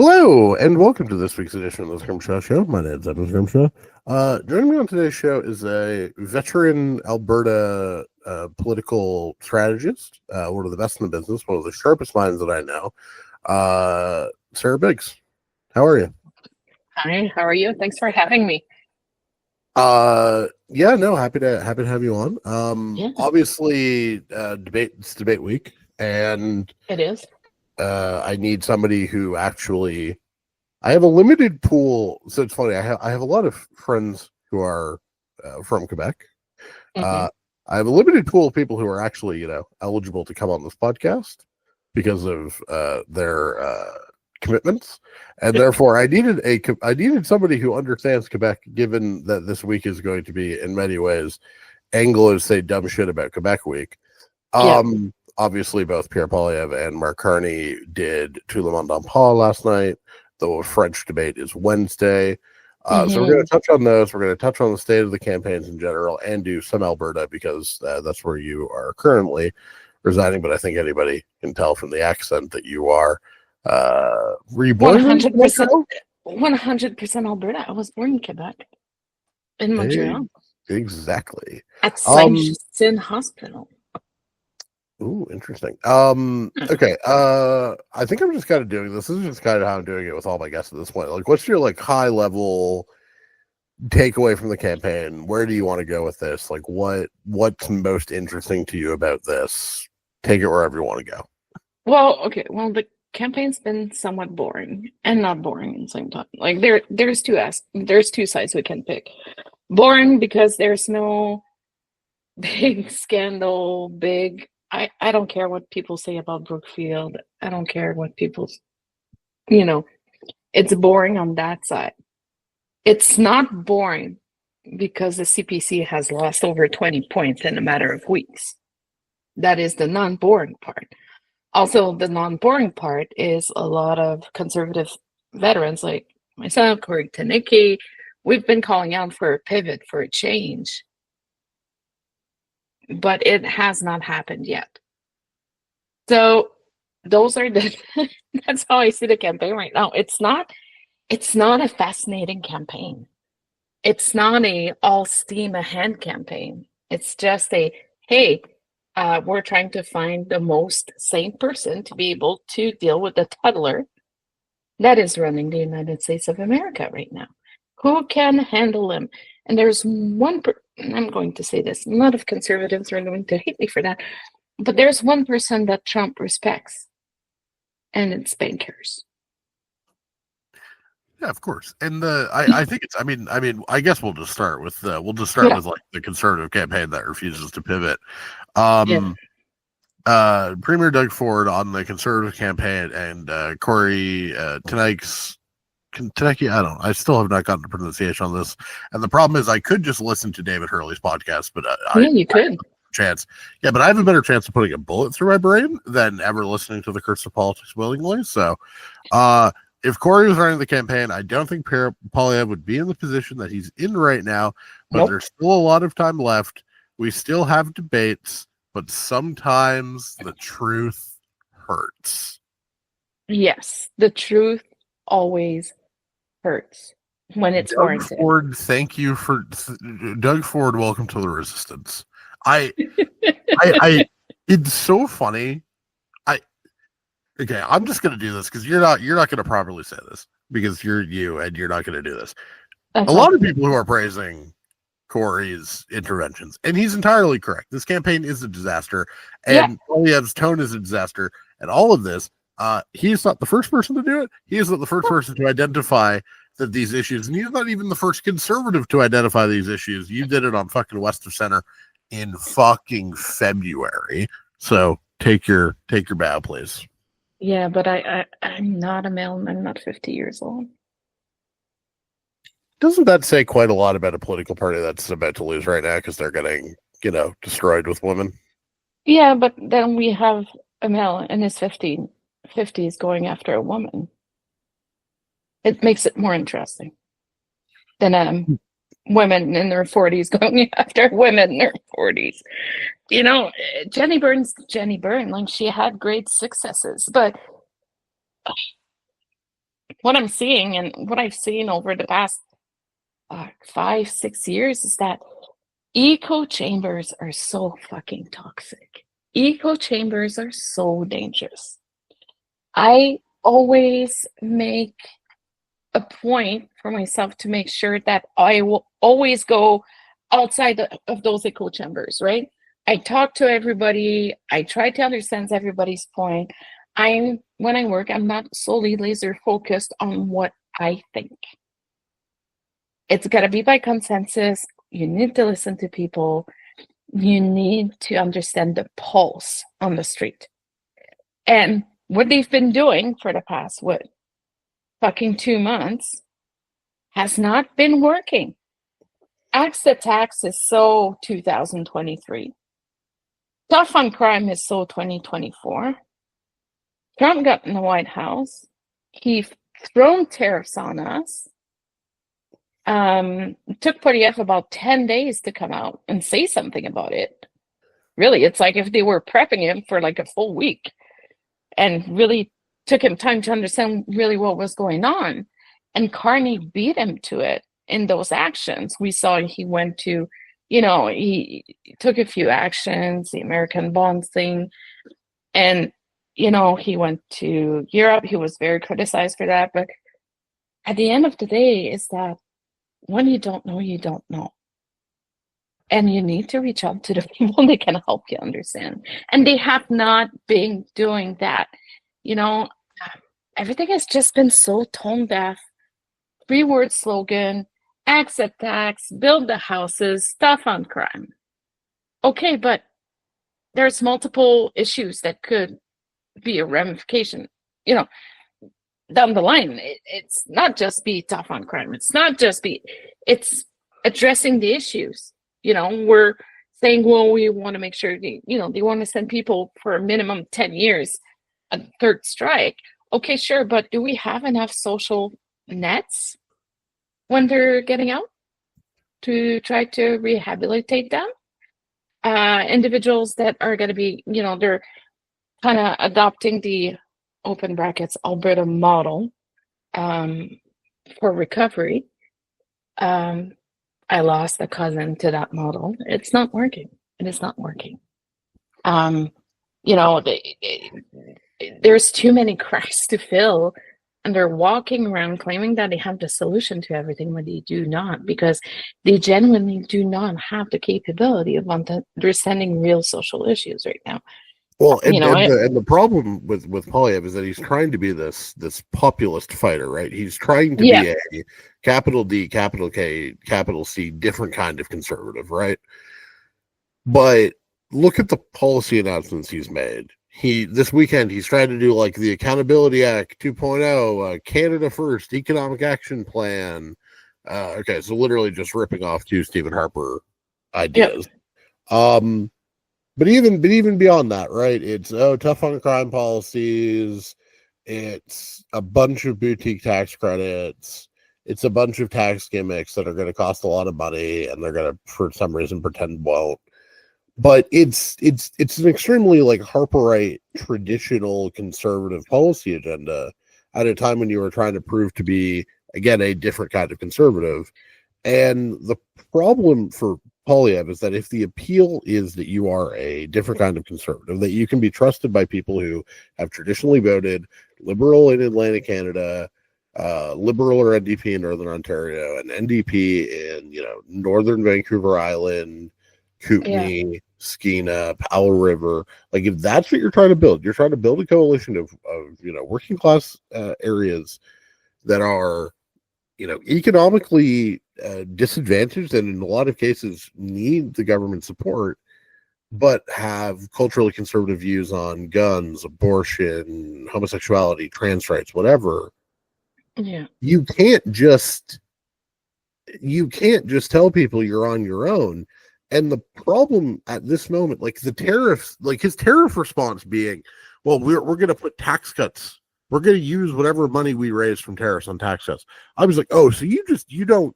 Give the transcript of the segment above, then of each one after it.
Hello, and welcome to this week's edition of the Scrimshaw Show. My name is Evan Scrimshaw. Joining me on today's show is a veteran Alberta political strategist, one of the best in the business, one of the sharpest minds that I know, Sarah Biggs. How are you? Hi, how are you? Thanks for having me. Happy to have you on. Obviously, it's debate week, and it is. I need somebody who actually. I have a limited pool, so it's funny. I have a lot of friends who are from Quebec. I have a limited pool of people who are actually, eligible to come on this podcast because of their commitments, and therefore I needed somebody who understands Quebec. Given that this week is going to be, in many ways, Anglos say dumb shit about Quebec week. Obviously, both Pierre Poilievre and Mark Carney did Tout le monde en parle last night. The French debate is Wednesday. So we're going to touch on those. We're going to touch on the state of the campaigns in general and do some Alberta because that's where you are currently residing. But I think anybody can tell from the accent that you are reborn. 100% Alberta. I was born in Quebec, in Montreal. Exactly. At Saint-Justine Hospital. Ooh, interesting. Okay. I think I'm just kind of doing this. This is just kind of how I'm doing it with all my guests at this point. Like, what's your high level takeaway from the campaign? Where do you want to go with this? Like, what's most interesting to you about this? Take it wherever you want to go. Well, okay. Well, the campaign's been somewhat boring and not boring at the same time. Like, there's two sides we can pick. Boring because there's no big scandal, I don't care what people say about Brookfield. I don't care what people, it's boring on that side. It's not boring because the CPC has lost over 20 points in a matter of weeks. That is the non-boring part. Also, the non-boring part is a lot of conservative veterans like myself, Kory, Teneycke. We've been calling out for a pivot, for a change. But it has not happened yet. So those are that's how I see the campaign right now. It's not a fascinating campaign. It's not a all steam ahead campaign. It's just hey, we're trying to find the most sane person to be able to deal with the toddler that is running the United States of America right now. Who can handle him? And there's I'm going to say this, a lot of conservatives are going to hate me for that, but there's one person that Trump respects, and it's bankers. Yeah, of course. And I think it's, I guess we'll just start with the conservative campaign that refuses to pivot. Premier Doug Ford on the conservative campaign and Kory Teneycke, I still have not gotten the pronunciation on this. And the problem is I could just listen to David Hurley's podcast, but you could. But I have a better chance of putting a bullet through my brain than ever listening to the Curse of Politics willingly. So if Kory was running the campaign, I don't think Pierre Poilievre would be in the position that he's in right now, but There's still a lot of time left. We still have debates, but sometimes the truth hurts. Yes, the truth always hurts when it's warranted. Ford, thank you for Doug Ford. Welcome to the resistance. It's so funny. I'm just gonna do this because you're not gonna properly say this because you're you and you're not gonna do this. A lot of people who are praising Kory's interventions, and he's entirely correct. This campaign is a disaster, and Poilievre's tone is a disaster, and all of this. He is not the first person to do it. He is not the first person to identify that these issues, and he's not even the first conservative to identify these issues. You did it on fucking West of Center in fucking February. So take your bow, please. Yeah, but I'm not a male. I'm not 50 years old. Doesn't that say quite a lot about a political party that's about to lose right now because they're getting, destroyed with women? Yeah, but then we have a male in his 50s going after a woman. It makes it more interesting than women in their 40s going after women in their 40s. Jenny Byrne, like she had great successes, but what I'm seeing and what I've seen over the past 5-6 years is that echo chambers are so fucking toxic. Echo chambers are so dangerous. I always make a point for myself to make sure that I will always go outside of those echo chambers, right? I talk to everybody. I try to understand everybody's point. When I work, I'm not solely laser focused on what I think. It's got to be by consensus. You need to listen to people. You need to understand the pulse on the street. And what they've been doing for the past, fucking 2 months has not been working. Axe to tax is so 2023. Tough on crime is so 2024. Trump got in the White House. He thrown tariffs on us. It took Poilievre about 10 days to come out and say something about it. Really, it's like if they were prepping him for like a full week and really took him time to understand really what was going on. And Carney beat him to it in those actions. We saw he went to, he took a few actions, the American bonds thing. And, he went to Europe. He was very criticized for that. But at the end of the day, is that when you don't know, you don't know. And you need to reach out to the people that can help you understand. And they have not been doing that. Everything has just been so tone deaf. 3-word slogan, accept tax, build the houses, stuff on crime. Okay, but there's multiple issues that could be a ramification, down the line. It's not just be tough on crime. It's addressing the issues. We're saying, well, we want to make sure, they want to send people for a minimum 10 years, a third strike. Okay, sure. But do we have enough social nets when they're getting out to try to rehabilitate them? Individuals that are going to be, they're kind of adopting the open brackets Alberta model for recovery. I lost a cousin to that model. It's not working. It is not working. There's too many cracks to fill, and they're walking around claiming that they have the solution to everything when they do not, because they genuinely do not have the capability of understanding real social issues right now. Well, and the problem with Poilievre is that he's trying to be this populist fighter, right? He's trying to be a capital D, capital K, capital C, different kind of conservative, right? But look at the policy announcements he's made. This weekend he's trying to do like the Accountability Act 2.0, Canada First, Economic Action Plan. Okay, so literally just ripping off 2 Stephen Harper ideas. Yep. But even beyond that, right? It's tough on crime policies. It's a bunch of boutique tax credits. It's a bunch of tax gimmicks that are going to cost a lot of money, and they're going to, for some reason, pretend won't. But it's an extremely like Harperite traditional conservative policy agenda at a time when you were trying to prove to be, again, a different kind of conservative. And the problem for Poilievre is that if the appeal is that you are a different kind of conservative, that you can be trusted by people who have traditionally voted Liberal in Atlantic Canada, Liberal or NDP in Northern Ontario, and NDP in Northern Vancouver Island, Kootenay, Skeena, Powell River. Like, if that's what you're trying to build, you're trying to build a coalition of working class areas that are economically disadvantaged and in a lot of cases need the government support, but have culturally conservative views on guns, abortion, homosexuality, trans rights, whatever. Yeah. You can't just tell people you're on your own. And the problem at this moment, like the tariffs, like his tariff response being, well, we're going to put tax cuts. We're going to use whatever money we raise from tariffs on tax cuts. I was like, oh, so you don't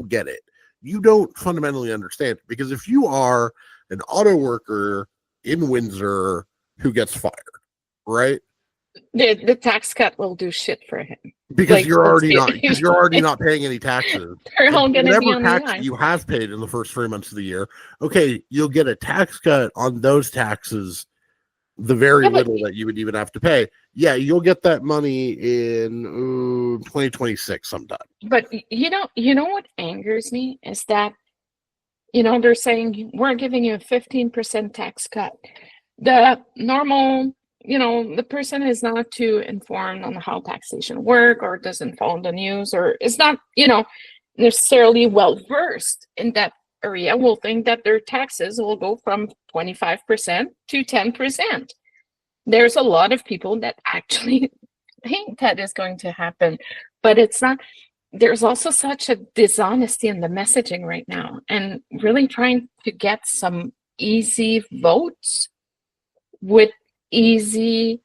get it. You don't fundamentally understand it. Because if you are an auto worker in Windsor who gets fired, right? The tax cut will do shit for him. Because you're already not it's- paying any taxes. they're all going to be Whatever on the tax line. you have paid in the first 3 months of the year, okay, you'll get a tax cut on those taxes, the very little that you would even have to pay. Yeah, you'll get that money in 2026 sometime. But you know what angers me is that, they're saying we're giving you a 15% tax cut. The normal, the person is not too informed on how taxation work, or doesn't follow the news, or is not, necessarily well versed in that area, will think that their taxes will go from 25% to 10%. There's a lot of people that actually think that is going to happen, but it's not. There's also such a dishonesty in the messaging right now, and really trying to get some easy votes with easy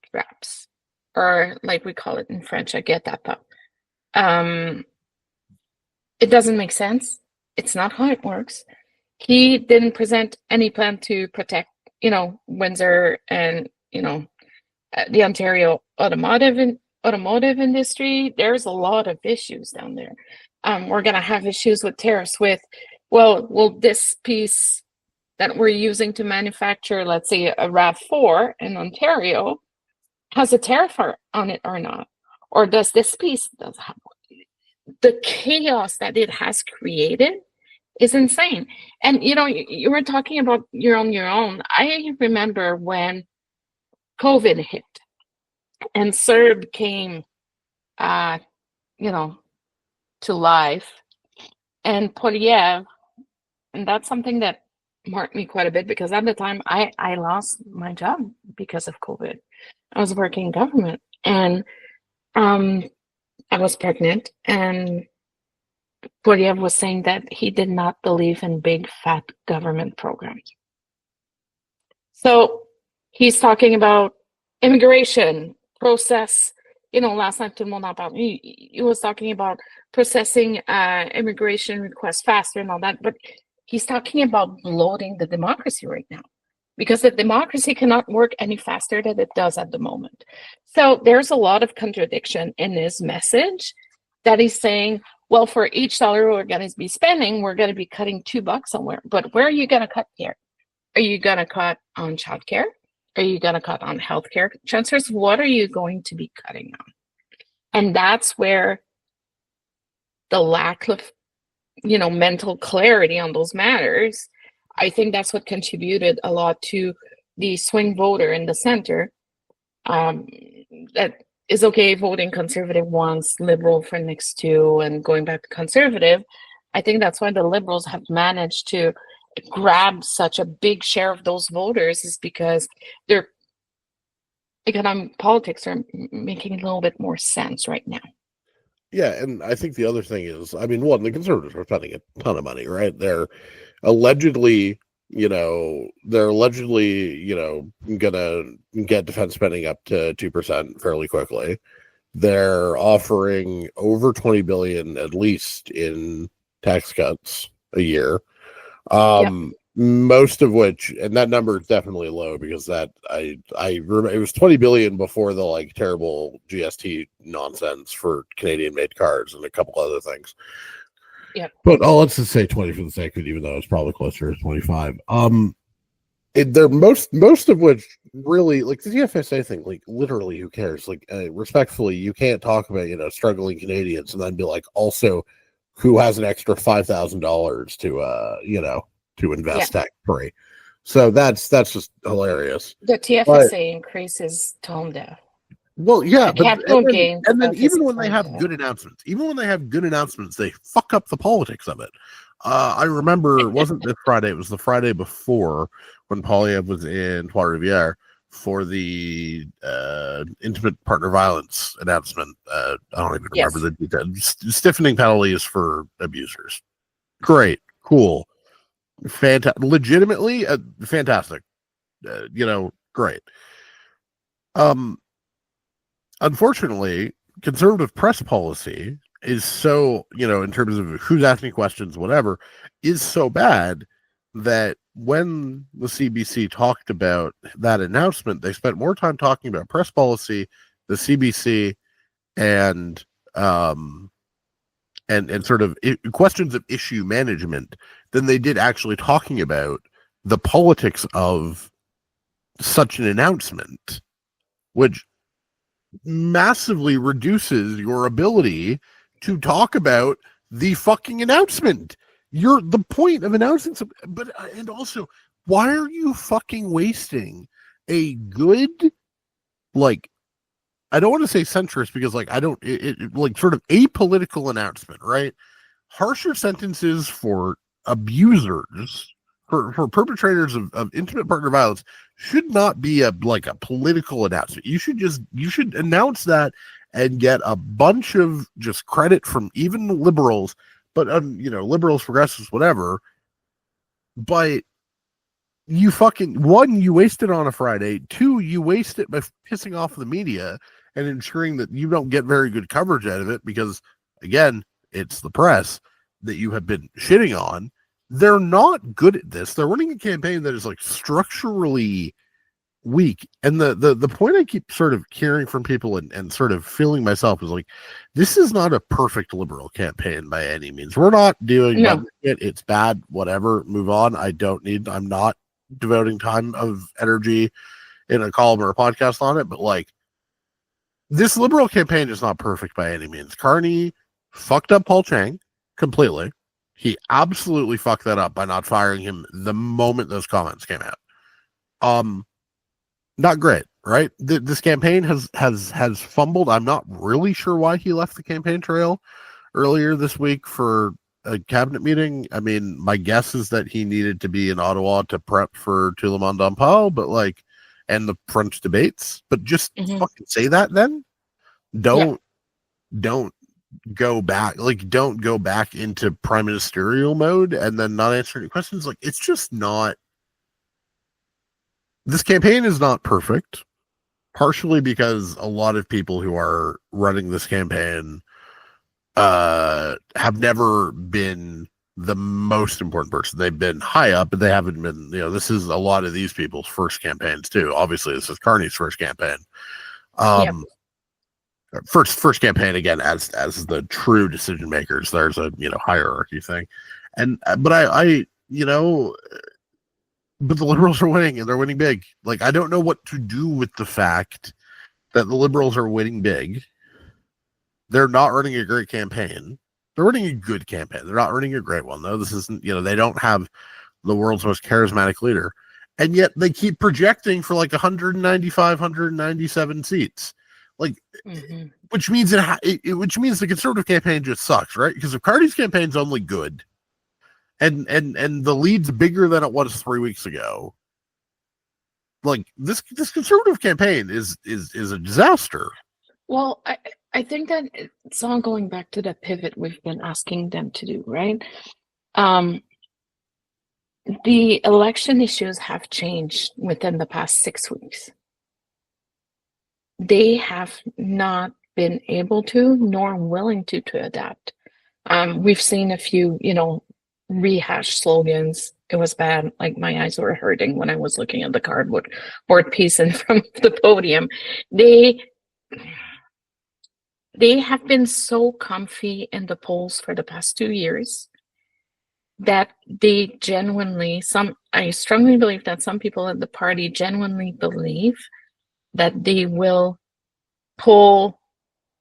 traps, or like we call it in French, I get that, but it doesn't make sense. It's not how it works. He didn't present any plan to protect, Windsor and, the Ontario automotive industry. There's a lot of issues down there. We're going to have issues with tariffs with, will this piece that we're using to manufacture, let's say a RAV4 in Ontario, has a tariff on it or not? Or does this piece have the chaos that it has created is insane. And you were talking about you're on your own. I remember when COVID hit and CERB came to life, and Polyev, and that's something that marked me quite a bit, because at the time I lost my job because of COVID. I was working in government, and I was pregnant, and Polyev was saying that he did not believe in big fat government programs. So he's talking about immigration process. Last night to he was talking about processing immigration requests faster and all that, but he's talking about bloating the democracy right now, because the democracy cannot work any faster than it does at the moment. So there's a lot of contradiction in his message, that he's saying, well, for each dollar we're going to be spending, we're going to be cutting $2 somewhere. But where are you going to cut here? Are you going to cut on childcare? Are you going to cut on healthcare transfers? What are you going to be cutting on? And that's where the lack of, mental clarity on those matters, I think that's what contributed a lot to the swing voter in the center, that is okay voting conservative once, liberal for next two, and going back to conservative. I think that's why the liberals have managed to grab such a big share of those voters, is because their economic politics are making a little bit more sense right now. Yeah, and I think the other thing is, the conservatives are spending a ton of money, right? They're allegedly, gonna get defense spending up to 2% fairly quickly. They're offering over $20 billion at least in tax cuts a year. Most of which, and that number is definitely low, because that I remember it was 20 billion before the terrible GST nonsense for Canadian made cars and a couple other things. Yeah. But let's just say 20 for the sake of it, even though it's probably closer to 25. They're most of which really, like the TFSA thing, literally who cares? Respectfully, you can't talk about struggling Canadians and then be like, also who has an extra $5,000 to invest tax free. So that's just hilarious. The TFSA increases tone deaf. Well, yeah, and then even when they have good announcements, they fuck up the politics of it. I remember it wasn't this Friday; it was the Friday before, when Polyev was in Trois-Rivières for the intimate partner violence announcement. I don't even remember the details. Stiffening penalties for abusers. Great, cool, legitimately fantastic. Great. Unfortunately, conservative press policy is so, in terms of who's asking questions, whatever, is so bad that when the CBC talked about that announcement, they spent more time talking about press policy, the CBC, and sort of questions of issue management than they did actually talking about the politics of such an announcement, which massively reduces your ability to talk about the fucking announcement. You're the point of announcing something, but and also, why are you fucking wasting a good, like, I don't want to say centrist because, like, I don't, like, sort of apolitical announcement, right? Harsher sentences for abusers, for perpetrators of intimate partner violence should not be a political announcement. You should announce that and get a bunch of just credit from even liberals, but liberals, progressives, whatever. But you fucking, one, you waste it on a Friday. Two, you waste it by pissing off the media and ensuring that you don't get very good coverage out of it because, again, it's the press that you have been shitting on. They're not good at this. They're running a campaign that is like structurally weak. And the point I keep sort of hearing from people and sort of feeling myself is like, this is not a perfect liberal campaign by any means. We're not doing it. It's bad, whatever, move on. I'm not devoting time of energy in a column or a podcast on it, but like, this liberal campaign is not perfect by any means. Carney fucked up Paul Chang completely. He absolutely fucked that up by not firing him the moment those comments came out. Not great, right? This campaign has fumbled. I'm not really sure why he left the campaign trail earlier this week for a cabinet meeting. I mean, my guess is that he needed to be in Ottawa to prep for Tout le monde en parle, but like, and the French debates, but just fucking say that then. Don't go back, like, don't go back into prime ministerial mode and then not answer any questions. Like, it's just not, this campaign is not perfect, partially because a lot of people who are running this campaign have never been the most important person. They've been high up, but they haven't been, this is a lot of these people's first campaigns too. Obviously, this is Carney's first campaign. First campaign again as the true decision makers. There's a hierarchy thing, and but I but the Liberals are winning and they're winning big. Like, I don't know what to do with the fact that the Liberals are winning big. They're not running a great campaign. They're running a good campaign. They're not running a great one though. This isn't, they don't have the world's most charismatic leader, and yet they keep projecting for like 195, 197 seats. Like, which means which means the Conservative campaign just sucks, right? Because if Carney's campaign's only good, and the lead's bigger than it was 3 weeks ago, like this Conservative campaign is a disaster. Well, I think that it's all going back to the pivot we've been asking them to do, right? The election issues have changed within the past 6 weeks. They have not been able to, nor willing to adapt. We've seen a few, rehashed slogans. It was bad. Like, my eyes were hurting when I was looking at the cardboard piece and from the podium. They have been so comfy in the polls for the past 2 years that they genuinely, I strongly believe that some people at the party genuinely believe that they will pull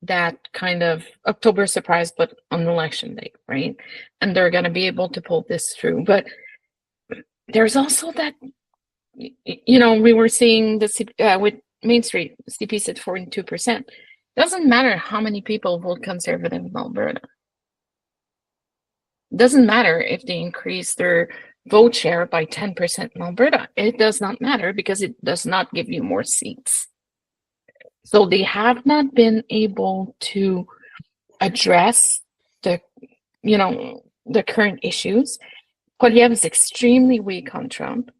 that kind of October surprise, but on election day, right? And they're going to be able to pull this through. But there's also that, we were seeing this with Main Street, CP's at 42%. Doesn't matter how many people vote Conservative in Alberta. Doesn't matter if they increase their vote share by 10% in Alberta. It does not matter because it does not give you more seats. So they have not been able to address the current issues. Poilievre is extremely weak on Trump.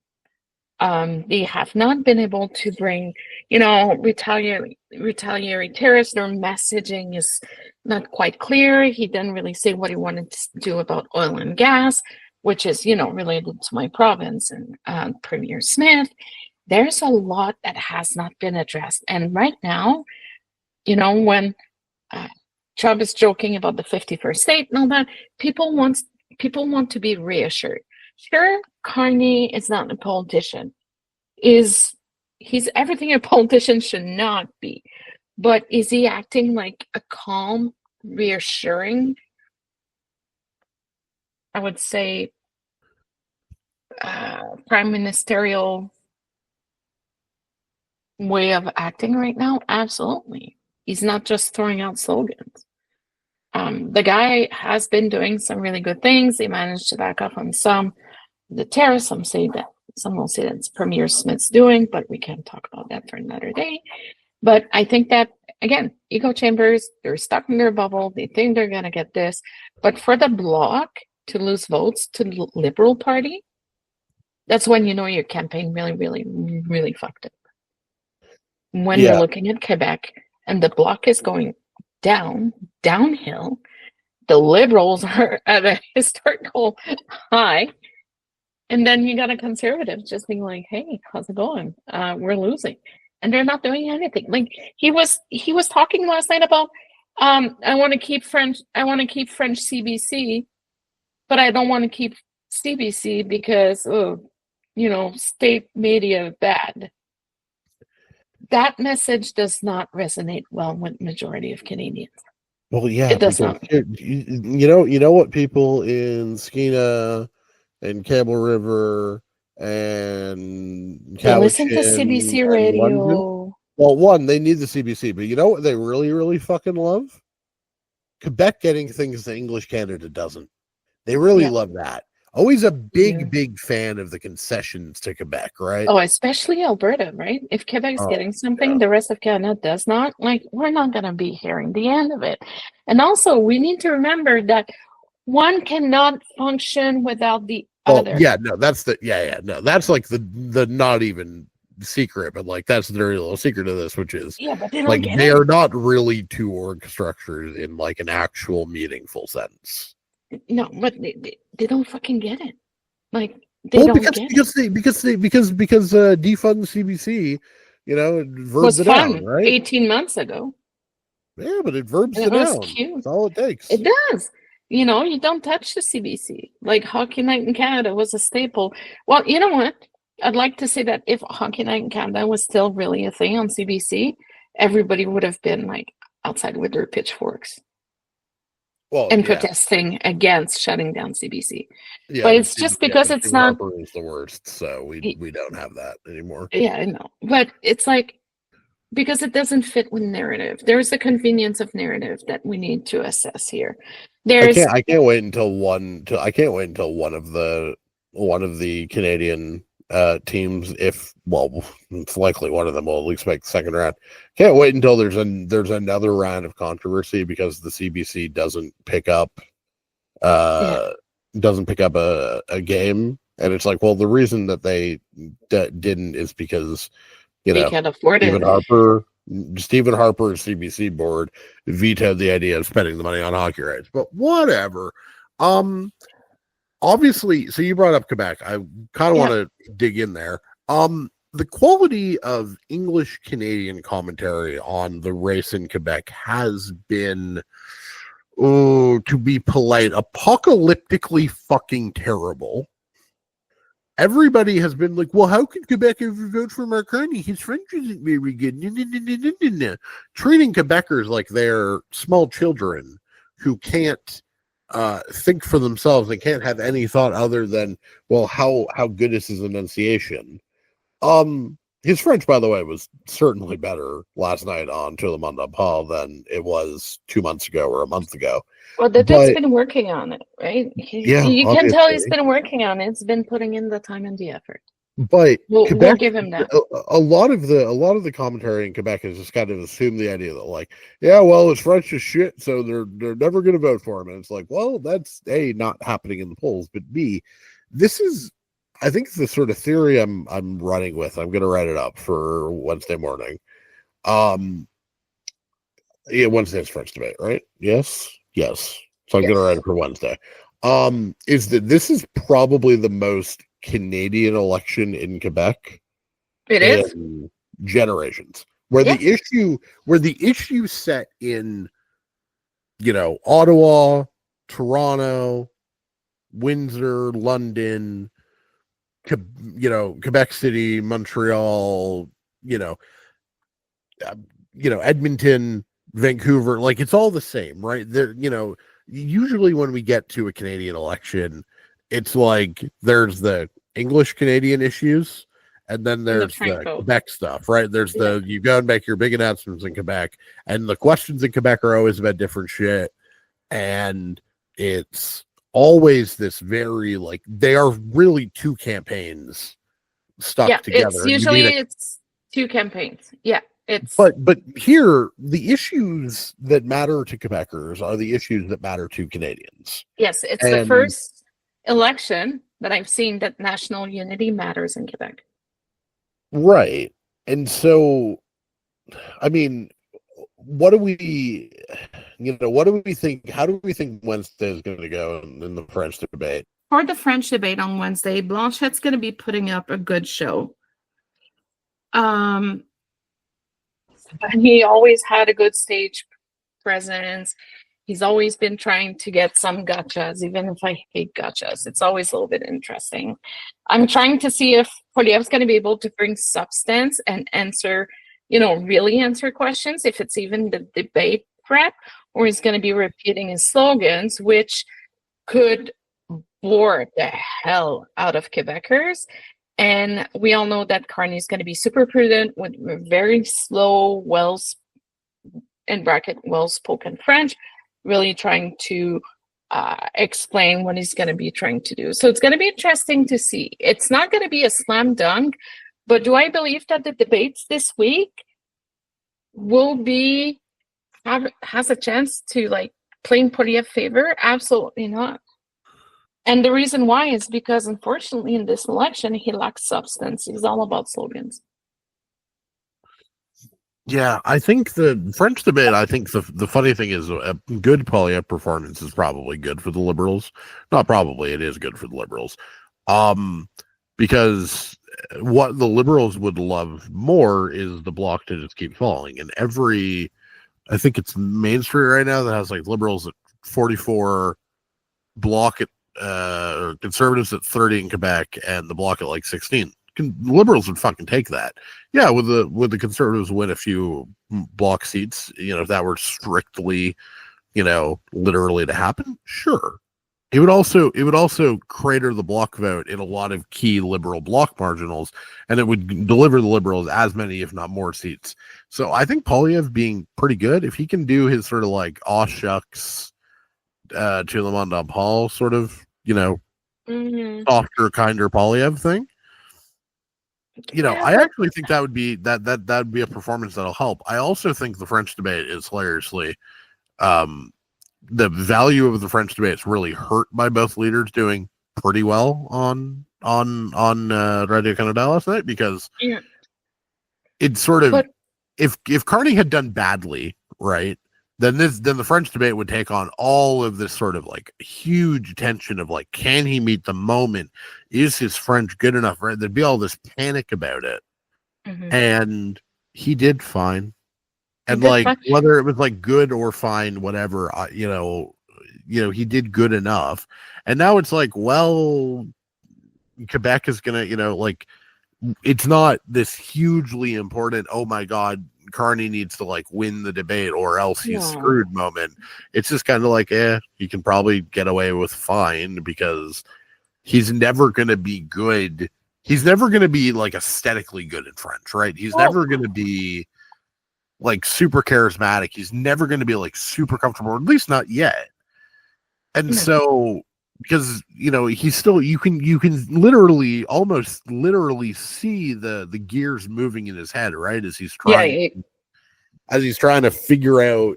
They have not been able to bring, retaliatory tariffs. Their messaging is not quite clear. He didn't really say what he wanted to do about oil and gas, which is, related to my province and Premier Smith. There's a lot that has not been addressed. And right now, when Trump is joking about the 51st state and all that. People want to be reassured. Sure, Carney is not a politician. He's everything a politician should not be. But is he acting like a calm, reassuring, I would say, prime ministerial way of acting right now? Absolutely. He's not just throwing out slogans. The guy has been doing some really good things. He managed to back up on some of the tariffs. Some will say that's Premier Smith's doing, but we can talk about that for another day. But I think that, again, echo chambers, they're stuck in their bubble. They think they're going to get this. But for the Bloc to lose votes to the Liberal Party, that's when you know your campaign really, really, really fucked up. When you're looking at Quebec and the Bloc is going downhill, the Liberals are at a historical high, and then you got a Conservative just being like, "Hey, how's it going? We're losing," and they're not doing anything. Like he was talking last night about, I want to keep French CBC, but I don't want to keep CBC because state media bad. That message does not resonate well with majority of Canadians. Well, yeah, it does not. You know what people in Skeena and Campbell River and They listen to CBC radio. London, well, one, they need the CBC, but you know what they really, really fucking love? Quebec getting things that English Canada doesn't. They really love that. Always a big fan of the concessions to Quebec, right? Oh, especially Alberta, right? If Quebec's getting something, the rest of Canada does not. Like, we're not going to be hearing the end of it. And also, we need to remember that one cannot function without the other. Yeah, no, that's no, that's like the not even secret, but like that's the very little secret of this, which is but they don't like get they it. are not really two org structures in like an actual meaningful sense. No, but they don't fucking get it. Like they don't get it. Because defund CBC, it verbs it down, right? 18 months ago. Yeah, but it verbs it down. Cute. That's all it takes. It does. You don't touch the CBC. Like Hockey Night in Canada was a staple. Well, you know what? I'd like to say that if Hockey Night in Canada was still really a thing on CBC, everybody would have been like outside with their pitchforks. Protesting against shutting down CBC. Yeah, but it's just because it's not. Harper is the worst, so we don't have that anymore. Yeah, I know, but it's like because it doesn't fit with narrative. There's a convenience of narrative that we need to assess here. I can't wait until one of the Canadian teams, it's likely one of them will at least make the second round. Can't wait until there's another round of controversy because the CBC doesn't pick up a game, and it's like, well, the reason that they didn't is because they can't afford it. Stephen Harper's CBC board vetoed the idea of spending the money on hockey rights, but whatever. Obviously, so you brought up Quebec. I kind of want to dig in there. The quality of English Canadian commentary on the race in Quebec has been, to be polite, apocalyptically fucking terrible. Everybody has been like, well, how could Quebec ever vote for Mark Carney? His French isn't very good. Treating Quebecers like they're small children who can't think for themselves and can't have any thought other than, well, how good is his enunciation? His French, by the way, was certainly better last night on Tout le monde en parle than it was 2 months ago or a month ago. Well, the dude's been working on it, right? You can tell he's been working on it. It's been putting in the time and the effort. But we'll give him that. A lot of the commentary in Quebec has just kind of assumed the idea that, like, yeah, well, his French is shit, so they're never going to vote for him. And it's like, well, that's A, not happening in the polls, but B, this is, I think, the sort of theory I'm running with. I'm going to write it up for Wednesday morning. Wednesday's French debate, right? Yes. So I'm going to write it for Wednesday. Is that this is probably the most Canadian election in Quebec. It is generations where the issue set in Ottawa, Toronto, Windsor, London, Quebec City, Montreal, Edmonton, Vancouver, like it's all the same, right? There, usually when we get to a Canadian election, it's like there's the English Canadian issues, and then there's the Quebec stuff, right? There's you go and make your big announcements in Quebec, and the questions in Quebec are always about different shit, and it's always this very like they are really two campaigns stuck together. It's two campaigns. Yeah. But here the issues that matter to Quebecers are the issues that matter to Canadians. Yes, it's the first election that I've seen that national unity matters in Quebec. Right. And so, I mean, what do we think? How do we think Wednesday is going to go in the French debate? For the French debate on Wednesday, Blanchette's going to be putting up a good show. And he always had a good stage presence. He's always been trying to get some gotchas, even if I hate gotchas. It's always a little bit interesting. I'm trying to see if Poilievre's going to be able to bring substance and answer, really answer questions, if it's even the debate prep, or he's going to be repeating his slogans, which could bore the hell out of Quebecers. And we all know that Carney is going to be super prudent with very slow, well-spoken French, really trying to explain what he's going to be trying to do. So it's going to be interesting to see. It's not going to be a slam dunk, but do I believe that the debates this week will has a chance to play in Poilievre's favor? Absolutely not. And the reason why is because, unfortunately, in this election, he lacks substance. He's all about slogans. Yeah, I think the French debate, I think the funny thing is a good Poilievre performance is probably good for the Liberals. Not probably, it is good for the Liberals. Because what the Liberals would love more is the Bloc to just keep falling. And I think it's Main Street right now that has Liberals at 44, Bloc at Conservatives at 30 in Quebec, and the Bloc at 16. Liberals would fucking take that. Yeah, would the Conservatives win a few Bloc seats, if that were strictly, literally to happen? Sure. It would also crater the Bloc vote in a lot of key Liberal Bloc marginals, and it would deliver the Liberals as many, if not more, seats. So I think Poilievre being pretty good, if he can do his sort of aw shucks to the Mondon Paul sort of, softer, kinder Poilievre thing. I actually think that would be that'd be a performance that'll help. I also think the French debate is hilariously the value of the French debate is really hurt by both leaders doing pretty well on Radio Canada last night, because it's sort of if Carney had done badly, right, then the French debate would take on all of this sort of huge tension of can he meet the moment? Is his French good enough? Right? There'd be all this panic about it. Mm-hmm. And he did fine. And whether it was good or fine, whatever, he did good enough. And now it's Quebec is gonna, it's not this hugely important, oh my God, Carney needs to win the debate or else he's screwed moment. It's just kind of he can probably get away with fine, because he's never going to be good. He's never going to be aesthetically good in French, right? He's never going to be super charismatic. He's never going to be super comfortable, or at least not yet. And so, because he's still, you can almost literally see the gears moving in his head, right, as he's trying to figure out,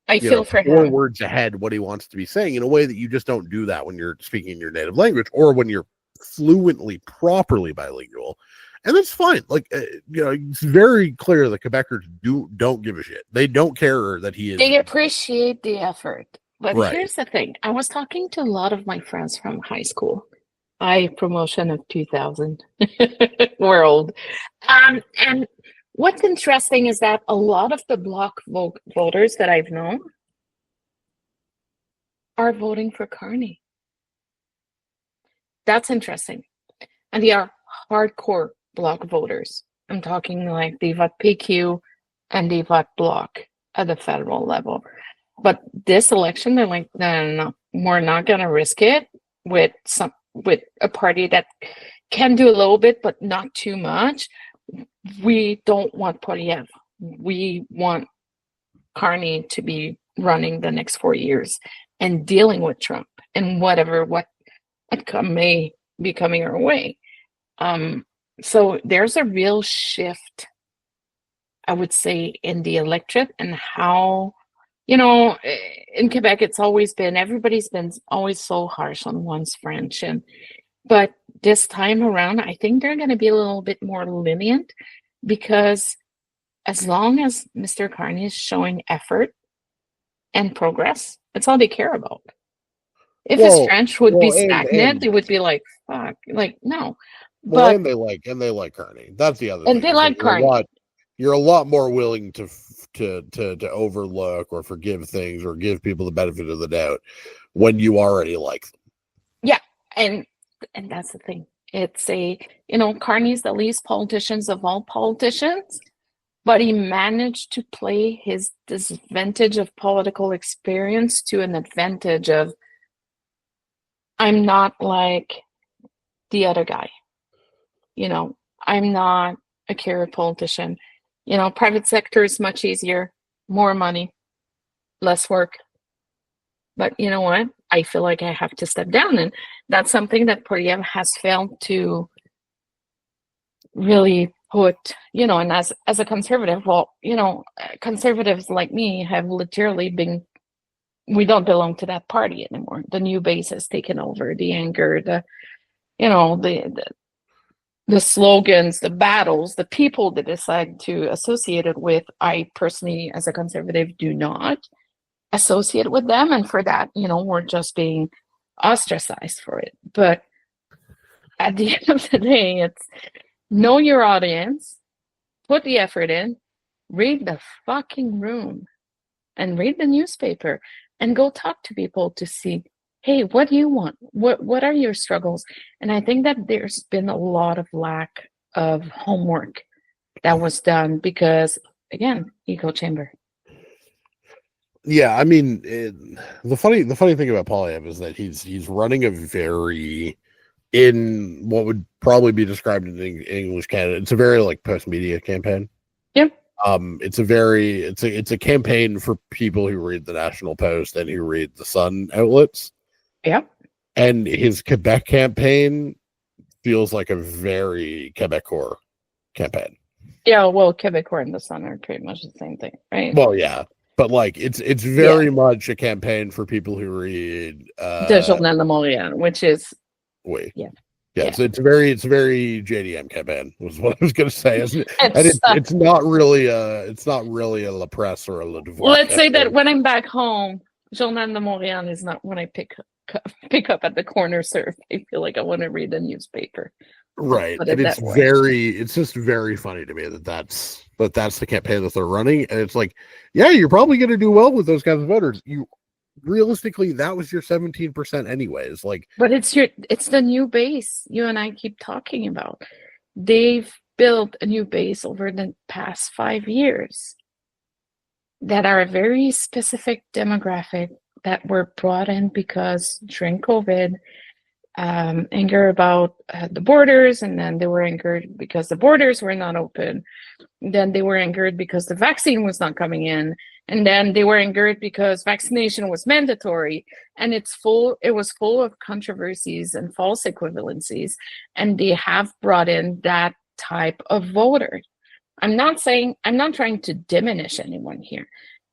I feel for him, 4 words ahead what he wants to be saying, in a way that you just don't do that when you're speaking your native language, or when you're fluently, properly bilingual. And that's fine. It's very clear that Quebecers don't give a shit. They don't care that he is. They appreciate the effort. But here's the thing. I was talking to a lot of my friends from high school. Promotion of 2000. We're old. And what's interesting is that a lot of the Bloc voters that I've known are voting for Carney. That's interesting. And they are hardcore Bloc voters. I'm talking like they vote PQ and they vote Bloc at the federal level. But this election, they're like, no, we're not going to risk it with a party that can do a little bit, but not too much. We don't want Poilievre. We want Carney to be running the next 4 years and dealing with Trump and what may be coming our way. So there's a real shift, I would say, in the electorate and how, in Quebec, it's always been, everybody's been always so harsh on one's French. But this time around, I think they're going to be a little bit more lenient, because as long as Mr. Carney is showing effort and progress, that's all they care about. If his French would be stagnant, they would be like, fuck, like, no. Well, and they like Carney. That's the other thing. And they like Carney. You're a lot more willing to overlook or forgive things or give people the benefit of the doubt when you already like them. Yeah, and that's the thing. It's Carney's the least politicians of all politicians, but he managed to play his disadvantage of political experience to an advantage of, I'm not like the other guy. I'm not a career politician. Private sector is much easier, more money, less work. But you know what? I feel like I have to step down. And that's something that Poilievre has failed to really put, and as a conservative, conservatives like me have literally been, we don't belong to that party anymore. The new base has taken over, the anger, the slogans, the battles, the people that decide to associate it with. I personally, as a conservative, do not associate with them. And for that, we're just being ostracized for it. But at the end of the day, it's know your audience, put the effort in, read the fucking room, and read the newspaper, and go talk to people to see, hey, what do you want? What are your struggles? And I think that there's been a lot of lack of homework that was done because, again, echo chamber. Yeah, I mean, the funny thing about Poilievre is that he's running a very, in what would probably be described in English Canada, it's a very like post-media campaign. Yep. It's a campaign for people who read the National Post and who read the Sun outlets. Yep. And his Quebec campaign feels like a very Quebecor campaign. Yeah, well, Quebecor and the Sun are pretty much the same thing, right? Well, yeah. But like it's very much a campaign for people who read the Journal de Montréal, which is Yeah, so it's a very JDM campaign was what I was going to say, isn't it? And it's not really a La Presse or a Le Devoir. Let's say that when I'm back home, Journal de Montréal is not when I pick up at the corner surf. I feel like I want to read the newspaper. Right, and it's just very funny to me that's the campaign that they're running, and it's like, yeah, you're probably going to do well with those kinds of voters. You realistically, that was your 17% anyways. Like, but it's the new base you and I keep talking about. They've built a new base over the past 5 years that are a very specific demographic that were brought in because during COVID, anger about the borders, and then they were angered because the borders were not open. Then they were angered because the vaccine was not coming in, and then they were angered because vaccination was mandatory. And it was full of controversies and false equivalencies, and they have brought in that type of voter. I'm not trying to diminish anyone here.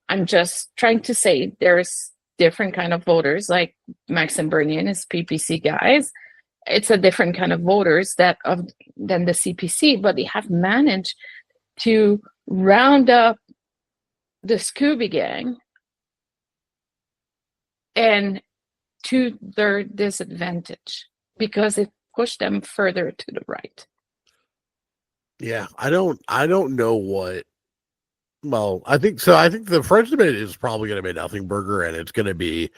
I'm just trying to say there's different kind of voters, like Maxime Bernier and his PPC guys. It's a different kind of voters than the CPC, but they have managed to round up the Scooby Gang and to their disadvantage because it pushed them further to the right. Yeah, I don't know what Well, I think so. I think the French debate is probably going to be nothing burger, and it's going to be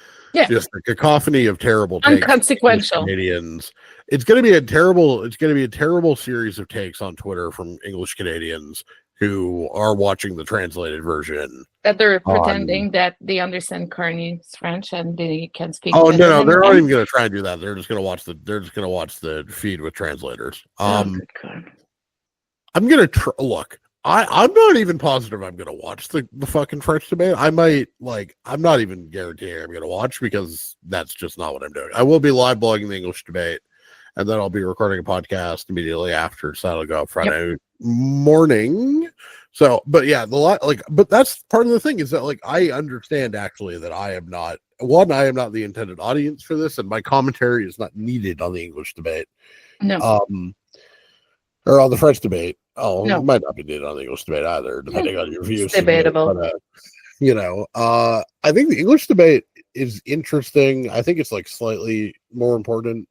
just a cacophony of terrible takes. Unconsequential. Canadians. It's going to be a terrible. It's going to be a terrible series of takes on Twitter from English Canadians who are watching the translated version. That they're pretending that they understand Carney's French and they can speak. Oh no, they're not even going to try and do that. They're just going to watch the. They're just going to watch the feed with translators. I'm going to look. I'm not even positive I'm going to watch the fucking French debate. I might, I'm not even guaranteeing I'm going to watch because that's just not what I'm doing. I will be live blogging the English debate, and then I'll be recording a podcast immediately after, so that'll go up Friday morning. So, but yeah, but that's part of the thing is that, I understand actually that I am not the intended audience for this, and my commentary is not needed on the English debate. No. Or on the French debate. Oh, no. It might not be needed on the English debate either, depending on your views. It's debatable. But, I think the English debate is interesting. I think it's slightly more important.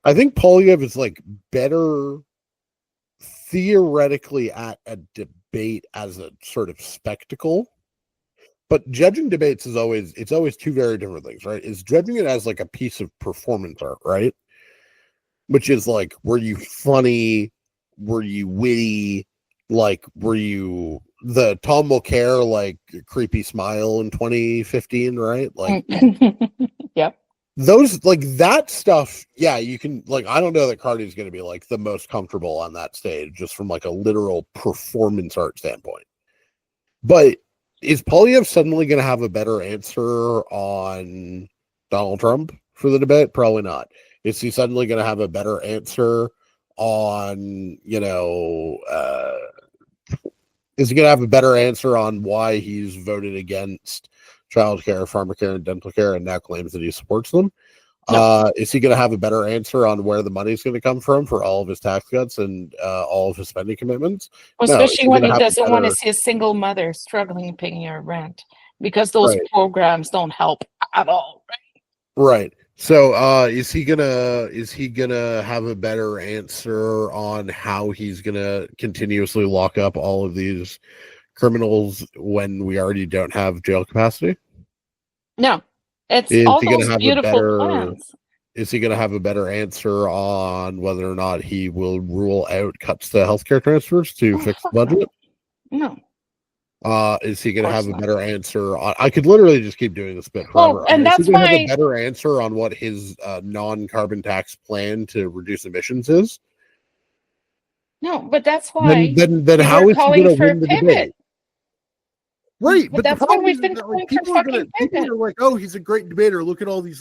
I think Poilievre is better theoretically at a debate as a sort of spectacle. But judging debates is always two very different things, right? Is judging it as a piece of performance art, right? Which is were you funny? Were you witty? Were you the Tom Mulcair creepy smile in 2015, right? Yep. Those that stuff, yeah, you can I don't know that Cardi's going to be the most comfortable on that stage just from a literal performance art standpoint. But is Poilievre suddenly going to have a better answer on Donald Trump for the debate? Probably not. Is he suddenly going to have a better answer on, is he going to have a better answer on why he's voted against childcare, pharmacare, and dental care and now claims that he supports them? No. Is he going to have a better answer on where the money's going to come from for all of his tax cuts and all of his spending commitments? Especially when he doesn't want to see a single mother struggling paying her rent because those programs don't help at all. Right. So is he gonna have a better answer on how he's gonna continuously lock up all of these criminals when we already don't have jail capacity? No. It's all those beautiful plans. Is he gonna have a better answer on whether or not he will rule out cuts to healthcare transfers to fix the budget? No. Is he going to have a better answer on? I could literally just keep doing this bit forever. Well, and that's why have a better answer on what his non-carbon tax plan to reduce emissions is. No, but that's why. Then how is he going to win the debate? Right, but that's why we've been calling for fucking people are like, oh, he's a great debater. Look at all these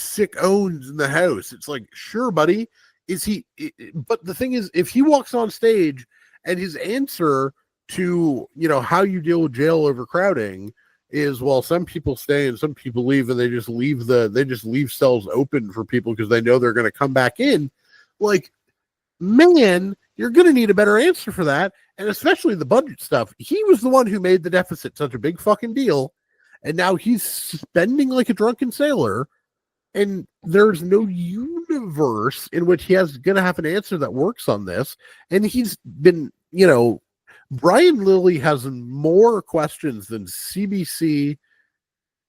sick owns in the house. It's sure, buddy. Is he? But the thing is, if he walks on stage and his answer to how you deal with jail overcrowding is, well, some people stay and some people leave, and they just leave cells open for people because they know they're going to come back in. Man, you're going to need a better answer for that, and especially the budget stuff. He was the one who made the deficit such a big fucking deal, and now he's spending like a drunken sailor, and there's no universe in which he has going to have an answer that works on this. And he's been, Brian Lilly has more questions than CBC.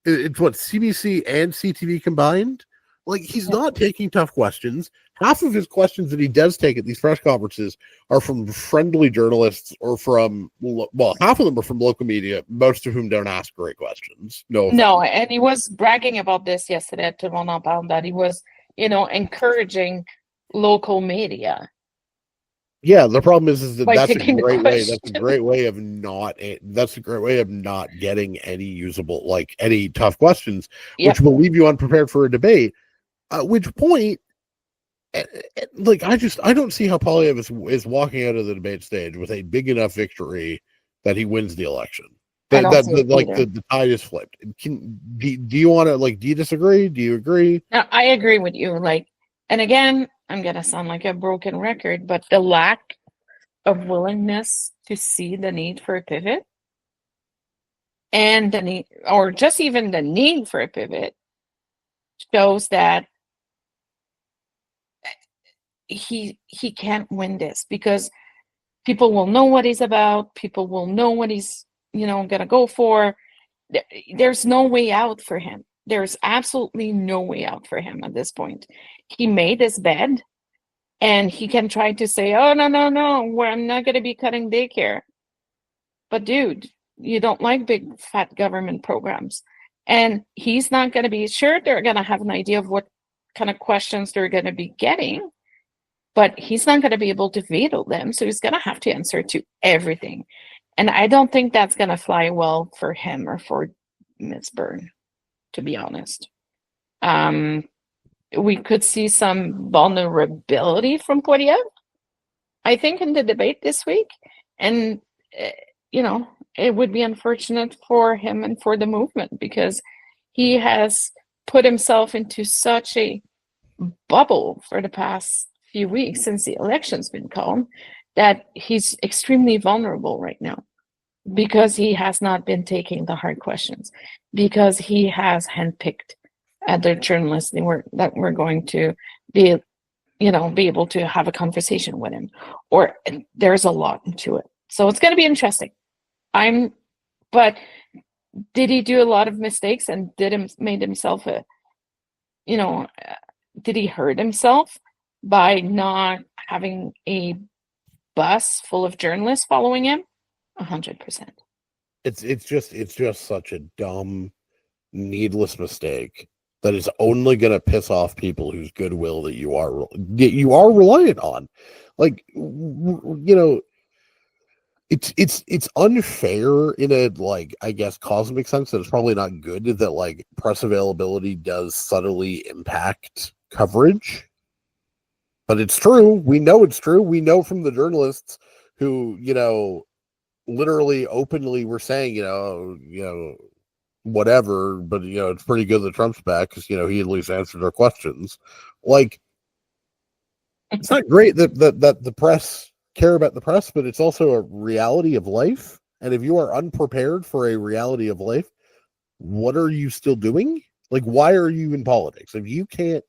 It's what CBC and CTV combined. He's not taking tough questions. Half of his questions that he does take at these press conferences are from friendly journalists or from, half of them are from local media, most of whom don't ask great questions. No, and he was bragging about this yesterday at Toronto Pound that he was, encouraging local media. Yeah, the problem is that that's a great way. That's a great way of not. That's a great way of not getting any usable, any tough questions, which will leave you unprepared for a debate. At which point, I don't see how Poilievre is walking out of the debate stage with a big enough victory that he wins the election. The tide is flipped. Do you want to do you disagree? Do you agree? No, I agree with you. And again, I'm going to sound like a broken record, but the lack of willingness to see the need for a pivot and the need, or just even the need for a pivot, shows that he can't win this, because People will know what he's about. People will know what he's, going to go for. There's no way out for him. There's absolutely no way out for him at this point. He made his bed, and he can try to say, oh, no, I'm not going to be cutting daycare. But dude, you don't like big fat government programs. And he's not going to be sure. They're going to have an idea of what kind of questions they're going to be getting, but he's not going to be able to veto them. So he's going to have to answer to everything. And I don't think that's going to fly well for him or for Ms. Byrne, to be honest. We could see some vulnerability from Poirier, I think, in the debate this week. And, it would be unfortunate for him and for the movement, because he has put himself into such a bubble for the past few weeks since the election's been called, that he's extremely vulnerable right now, because he has not been taking the hard questions, because he has handpicked other journalists that were going to be able to have a conversation with him, or there's a lot into it. So it's going to be interesting. But did he do a lot of mistakes and made himself did he hurt himself by not having a bus full of journalists following him? 100%. It's just such a dumb, needless mistake that is only going to piss off people whose goodwill that you are reliant on. Like, it's unfair in a, like, I guess, cosmic sense, that it's probably not good that, like, press availability does subtly impact coverage. But it's true. We know it's true. We know from the journalists who, literally openly were saying, whatever, but, it's pretty good that Trump's back, because, he at least answered our questions. Like, it's not great that the press care about the press, but it's also a reality of life. And if you are unprepared for a reality of life, what are you still doing? Like, why are you in politics? If you can't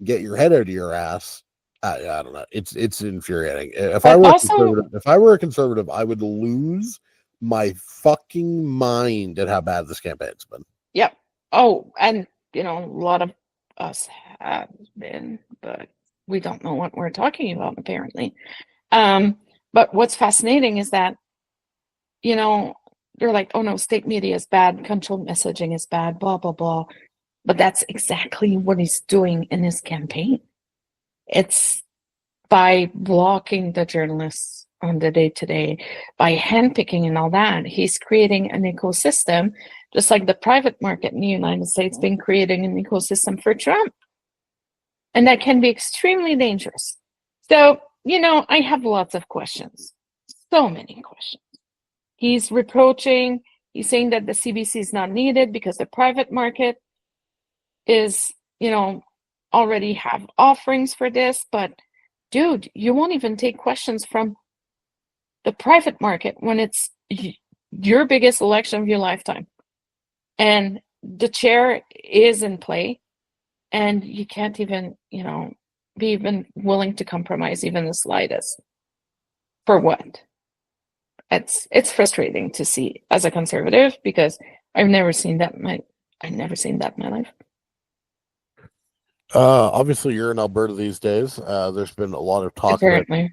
get your head out of your ass, I don't know. It's infuriating. If I were a conservative, I would lose my fucking mind at how bad this campaign's been. Yep. Oh, and a lot of us have been, but we don't know what we're talking about, apparently. But what's fascinating is that, they're like, oh no, state media is bad, controlled messaging is bad, blah, blah, blah. But that's exactly what he's doing in his campaign. It's by blocking the journalists on the day-to-day, by handpicking and all that, he's creating an ecosystem, just like the private market in the United States been creating an ecosystem for Trump. And that can be extremely dangerous. So, I have lots of questions. So many questions. He's saying that the CBC is not needed because the private market is, already have offerings for this. But, dude, you won't even take questions from the private market when it's your biggest election of your lifetime. And the chair is in play. And you can't even, be even willing to compromise even the slightest. For what? It's frustrating to see as a conservative, because I've never seen that in my life. Obviously you're in Alberta these days. There's been a lot of talk. Apparently.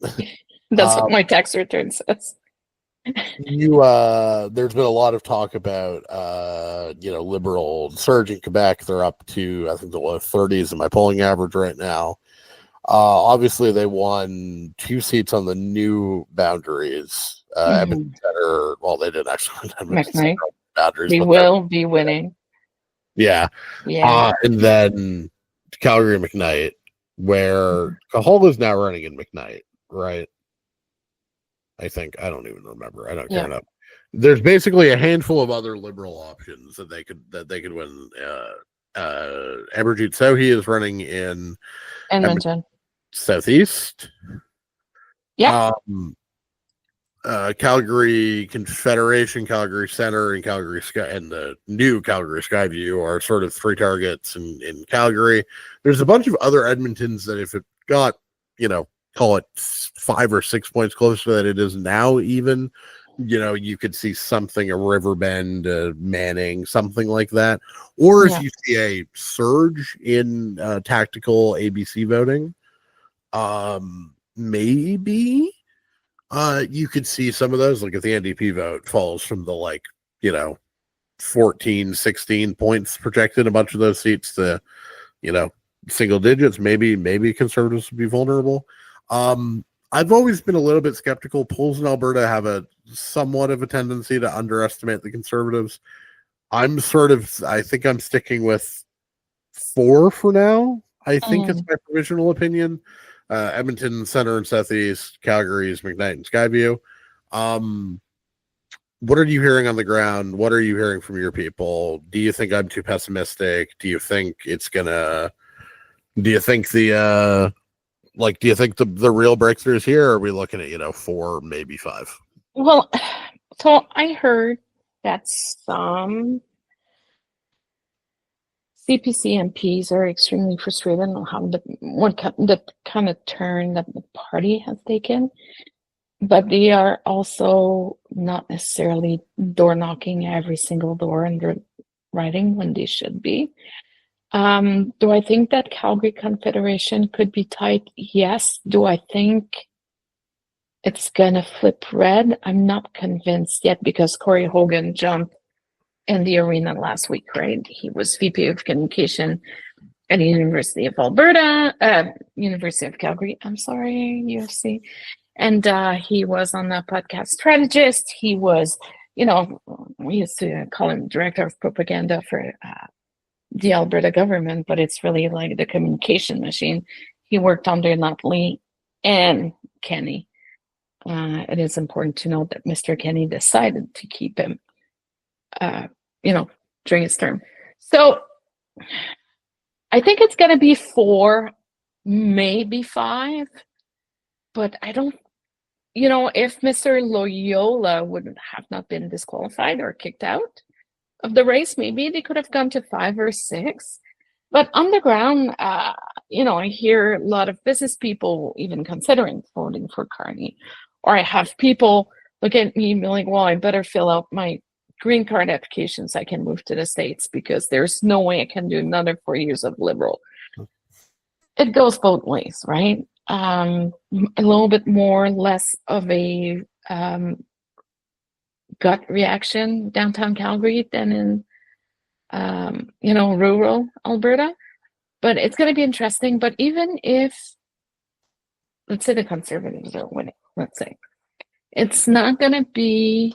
That's what my tax return says. There's been a lot of talk about liberal surge in Quebec. They're up to, I think, the low 30s in my polling average right now. Obviously they won 2 seats on the new boundaries. Edmonton Center, well, they didn't actually win Edmonton Center boundaries. They will be winning. Yeah. And then Calgary and McKnight, where Cahola's now running in McKnight, right? I think. I don't even remember. I don't care enough. There's basically a handful of other liberal options that they could win. Amarjeet Sohi is running in Edmonton Southeast. Yeah. Calgary Confederation, Calgary Center, and Calgary Sky, and the new Calgary Skyview are sort of 3 targets in Calgary. There's a bunch of other Edmontons that, if it got, call it 5 or 6 points closer than it is now, even, you could see something, a Riverbend, Manning, something like that. Or if you see a surge in tactical ABC voting, maybe you could see some of those. Like if the NDP vote falls from the 14, 16 points projected, a bunch of those seats to, single digits, maybe conservatives would be vulnerable. I've always been a little bit skeptical. Polls in Alberta have a somewhat of a tendency to underestimate the conservatives. I think I'm sticking with 4 for now. I think it's my provisional opinion. Edmonton, Center and Southeast, Calgary's McKnight and Skyview. What are you hearing on the ground? What are you hearing from your people? Do you think I'm too pessimistic? Do you think the real breakthrough is here? Or are we looking at 4, maybe 5? Well, so I heard that some CPC MPs are extremely frustrated on how the kind of turn that the party has taken, but they are also not necessarily door knocking every single door and writing when they should be. Do I think that Calgary Confederation could be tight? Yes. Do I think it's gonna flip red? I'm not convinced yet, because Kory Hogan jumped in the arena last week, right? He was VP of Communication at the University of Alberta, University of Calgary, UFC. And he was on the podcast Strategist. He was, we used to call him director of propaganda for the Alberta government, but it's really like the communication machine. He worked under Natalie and Kenny. It is important to note that Mr. Kenny decided to keep him, during his term. So I think it's going to be 4, maybe 5, but I don't, if Mr. Loyola would have not been disqualified or kicked out of the race, maybe they could have gone to 5 or 6. But on the ground, I hear a lot of business people even considering voting for Carney. Or I have people look at me and be like, well, I better fill out my green card application so I can move to the States, because there's no way I can do another 4 years of Liberal. It goes both ways, right? A little bit more, less of a gut reaction downtown Calgary than in, rural Alberta. But it's going to be interesting. But even if, let's say the Conservatives are winning, it's not going to be,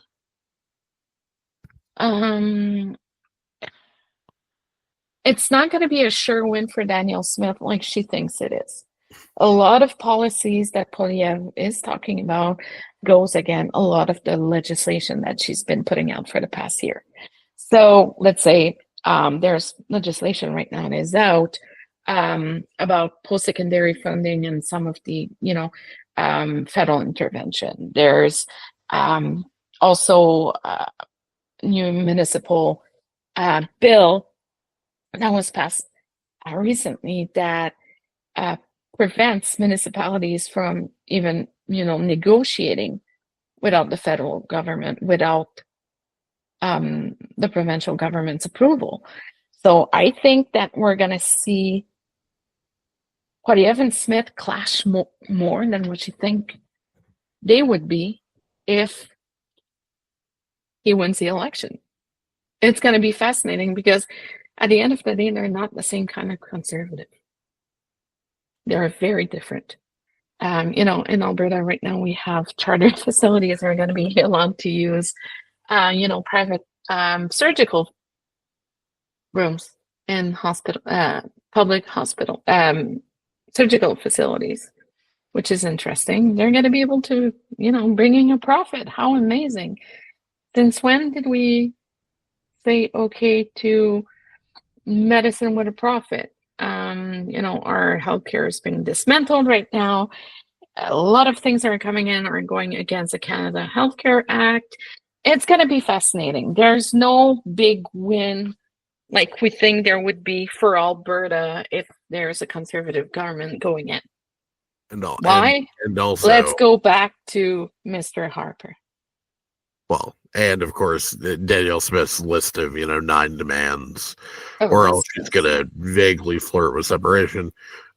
it's not going to be a sure win for Danielle Smith like she thinks it is. A lot of policies that Poilievre is talking about goes against a lot of the legislation that she's been putting out for the past year. So let's say there's legislation right now that is out about post-secondary funding and some of the, federal intervention. There's also a new municipal bill that was passed recently that prevents municipalities from even, negotiating without the federal government, without the provincial government's approval. So I think that we're going to see Poilievre and Smith clash more than what you think they would be if he wins the election. It's going to be fascinating, because at the end of the day, they're not the same kind of conservative. They're very different. In Alberta right now, we have chartered facilities that are going to be allowed to use, private surgical rooms in public hospital, surgical facilities, which is interesting. They're going to be able to, bring in a profit. How amazing. Since when did we say okay to medicine with a profit? Our healthcare is being dismantled right now. A lot of things that are coming in are going against the Canada Healthcare Act. It's going to be fascinating. There's no big win like we think there would be for Alberta if there's a conservative government going in. Why? And also, Let's go back to Mr. Harper. well, and of course, Danielle Smith's list of 9 demands, Oh, or else she's gonna vaguely flirt with separation.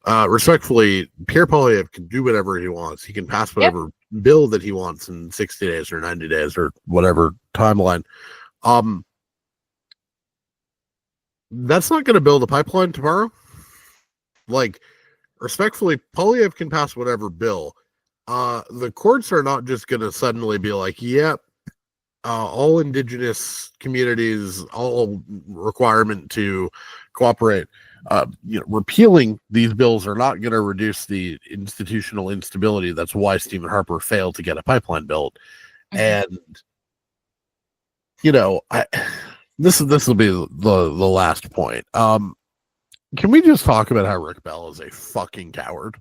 Respectfully, Pierre Poilievre can do whatever he wants. He can pass whatever bill that he wants in 60 days or 90 days or whatever timeline. That's not going to build a pipeline tomorrow. Like, respectfully, Poilievre can pass whatever bill. The courts are not just going to suddenly be like, yep, all Indigenous communities, all requirement to cooperate. Repealing these bills are not going to reduce the institutional instability. That's why Stephen Harper failed to get a pipeline built. Mm-hmm. And this will be the last point. Can we just talk about how Rick Bell is a fucking coward?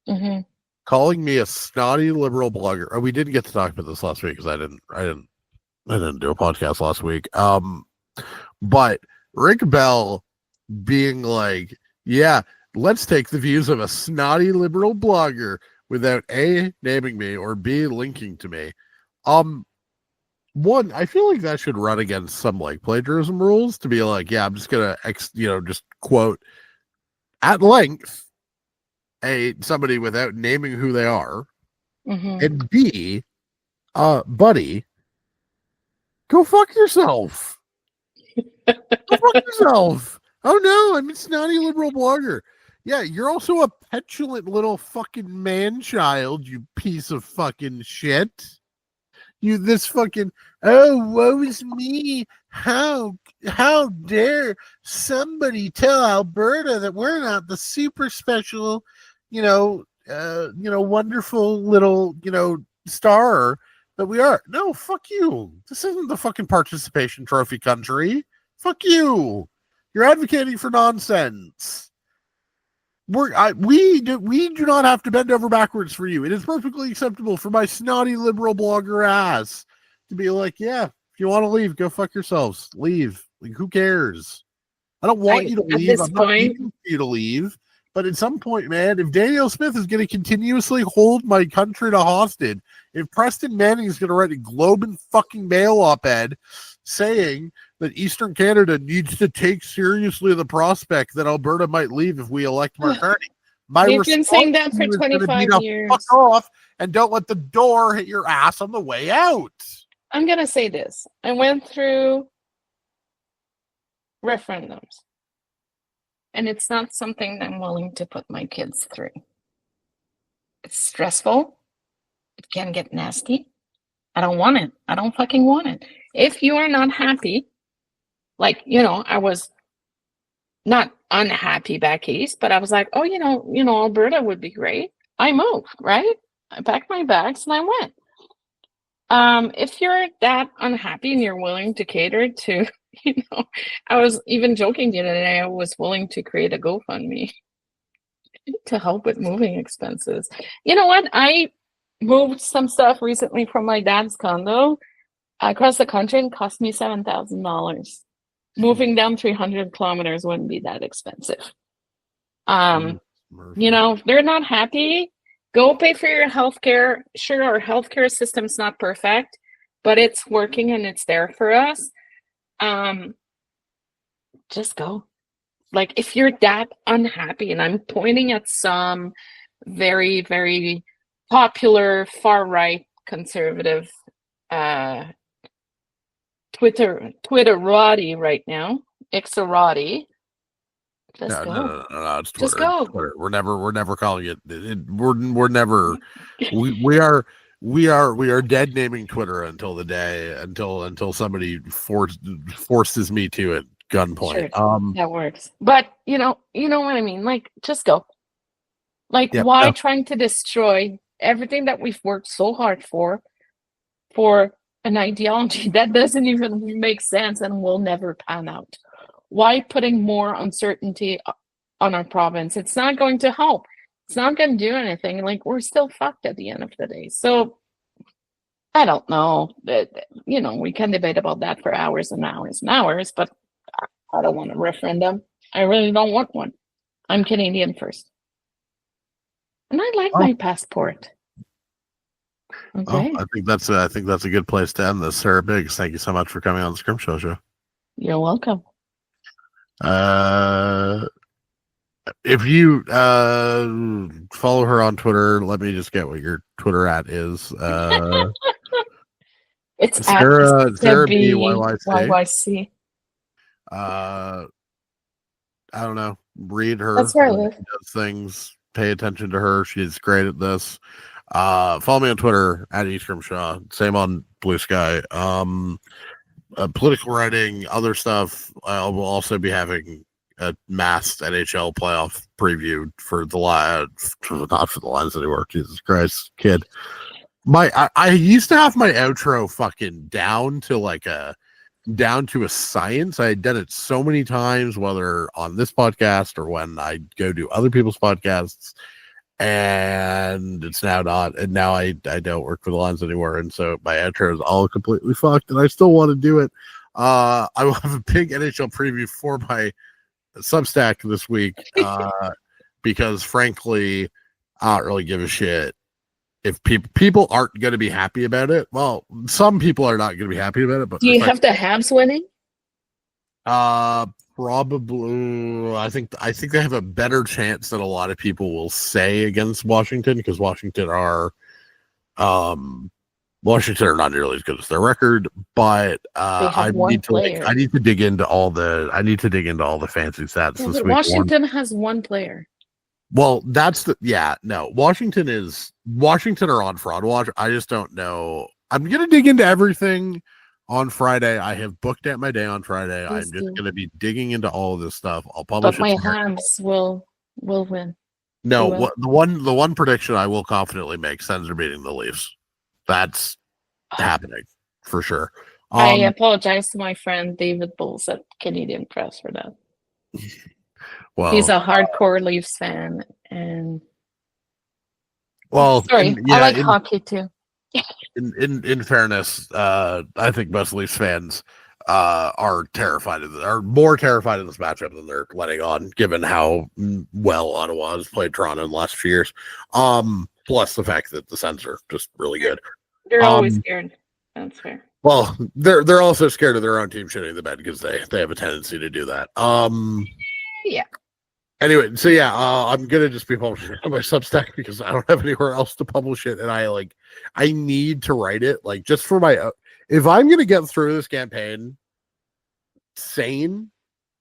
Mm-hmm. Calling me a snotty liberal blogger. Oh, we didn't get to talk about this last week because I didn't do a podcast last week. But Rick Bell being like, yeah, let's take the views of a snotty liberal blogger without A, naming me, or B, linking to me. One, I feel like that should run against some like plagiarism rules to be like, yeah, I'm just gonna just quote at length somebody without naming who they are. Mm-hmm. And B, buddy, go fuck yourself. Go fuck yourself. Oh no, I'm a snotty liberal blogger. Yeah, you're also a petulant little fucking man-child, you piece of fucking shit. You this fucking, oh, woe is me. How dare somebody tell Alberta that we're not the super special, wonderful little, star that we are. No, fuck you. This isn't the fucking participation trophy country. Fuck you. You're advocating for nonsense. We do not have to bend over backwards for you. It is perfectly acceptable for my snotty liberal blogger ass to be like, yeah, if you want to leave, go fuck yourselves. Leave. Like, who cares? I don't want you to leave. I'm not needing for you to leave. But at some point, man, if Danielle Smith is going to continuously hold my country to hostage, if Preston Manning is going to write a Globe and fucking Mail op-ed saying that Eastern Canada needs to take seriously the prospect that Alberta might leave if we elect Mark Carney, We've been saying that for 25 years. Fuck off and don't let the door hit your ass on the way out. I'm going to say this. I went through referendums. And it's not something I'm willing to put my kids through. It's stressful. It can get nasty. I don't want it. I don't fucking want it. If you are not happy, like, I was not unhappy back east, but I was like, oh, Alberta would be great. I moved, right? I packed my bags and I went. If you're that unhappy and you're willing to cater to, I was even joking the other day, I was willing to create a GoFundMe to help with moving expenses. You know what? I moved some stuff recently from my dad's condo across the country and cost me $7,000. Moving down 300 kilometers wouldn't be that expensive. If they're not happy, go pay for your healthcare. Sure, our healthcare system's not perfect, but it's working and it's there for us. Just go. Like, if you're that unhappy, and I'm pointing at some very, very popular far-right conservative Twitterati right now, extraordinaire. Just go. No, it's Twitter. Just go. Twitter. We're never calling it. We're never. we are dead naming Twitter until somebody forces me to at gunpoint. Sure, that works. But you know what I mean. Like, just go. Like, why trying to destroy everything that we've worked so hard for an ideology that doesn't even make sense and will never pan out? Why putting more uncertainty on our province? It's not going to help. It's not going to do anything. Like, we're still fucked at the end of the day. So, I don't know. We can debate about that for hours and hours and hours, but I don't want a referendum. I really don't want one. I'm Canadian first. And I like my passport. Okay. I think that's a good place to end this. Sarah Biggs, thank you so much for coming on the Scrimshaw Show. You're welcome. If you follow her on Twitter, let me just get what your Twitter at is. It's Sarah B BYYC. I don't know. Read her. That's where I live. She does things. Pay attention to her. She's great at this. Follow me on Twitter at eScrimshaw. Same on Blue Sky. Political writing, other stuff. I will also be having a masked NHL playoff preview for the not for the Lions anymore. Jesus Christ, kid. I used to have my outro fucking down to a science. I had done it so many times, whether on this podcast or when I go do other people's podcasts, and it's now not. And now I don't work for the Lions anymore, and so my outro is all completely fucked. And I still want to do it. I will have a big NHL preview for my Substack this week because, frankly, I don't really give a shit if people aren't going to be happy about it. Well, some people are not going to be happy about it. But do you have the Habs winning? Probably. I think they have a better chance than a lot of people will say against Washington, because Washington are not nearly as good as their record. But I need to dig into all the fancy stats this week. Washington has one player. Well, Washington are on fraud watch. I just don't know. I'm gonna dig into everything on Friday. I have booked out my day on Friday. I'm just gonna be digging into all of this stuff. I'll publish. But my Habs will win. No, the one prediction I will confidently make: Sens are beating the Leafs. That's happening for sure. I apologize to my friend David Bulls at Canadian Press for that. Well, he's a hardcore Leafs fan, and I like hockey too. In fairness, I think most Leafs fans are more terrified of this matchup than they're letting on, given how well Ottawa has played Toronto in the last few years. Plus the fact that the Sens are just really good. They're always scared. That's fair. Well, they're also scared of their own team shitting the bed, because they have a tendency to do that. Yeah. Anyway, so I'm gonna just be publishing it on my Substack because I don't have anywhere else to publish it, and I need to write it, just for my. If I'm gonna get through this campaign sane,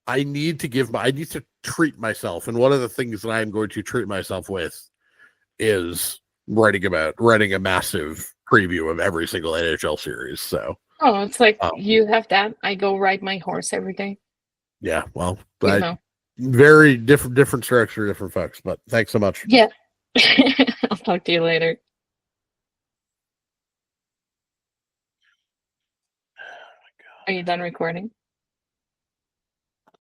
I need to treat myself, and one of the things that I am going to treat myself with is writing a massive preview of every single NHL series. So it's like you have that. I go ride my horse every day. Yeah, well, very different structure, different folks, but thanks so much. Yeah. I'll talk to you later. Are you done recording?